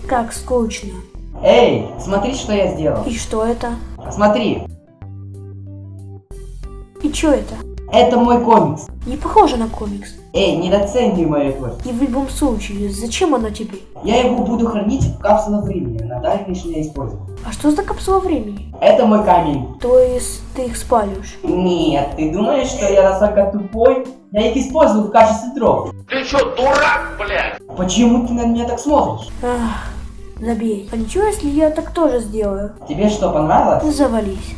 Как скучно. Эй, смотри, что я сделал. И что это? Смотри, И что это? это мой комикс. Не похоже на комикс. Эй, недооценивай мое творчество. И в любом случае, зачем оно тебе? Я его буду хранить в капсуле времени на дальнейшее использование. А что за капсула времени? Это мой камень. То есть ты их спалишь? Нет, ты думаешь, что я настолько тупой? Я их использую в качестве дров. Ты чё, дурак, блядь? Почему ты на меня так смотришь? Забей. А ничего, если я так тоже сделаю? Тебе что, понравилось? Завались.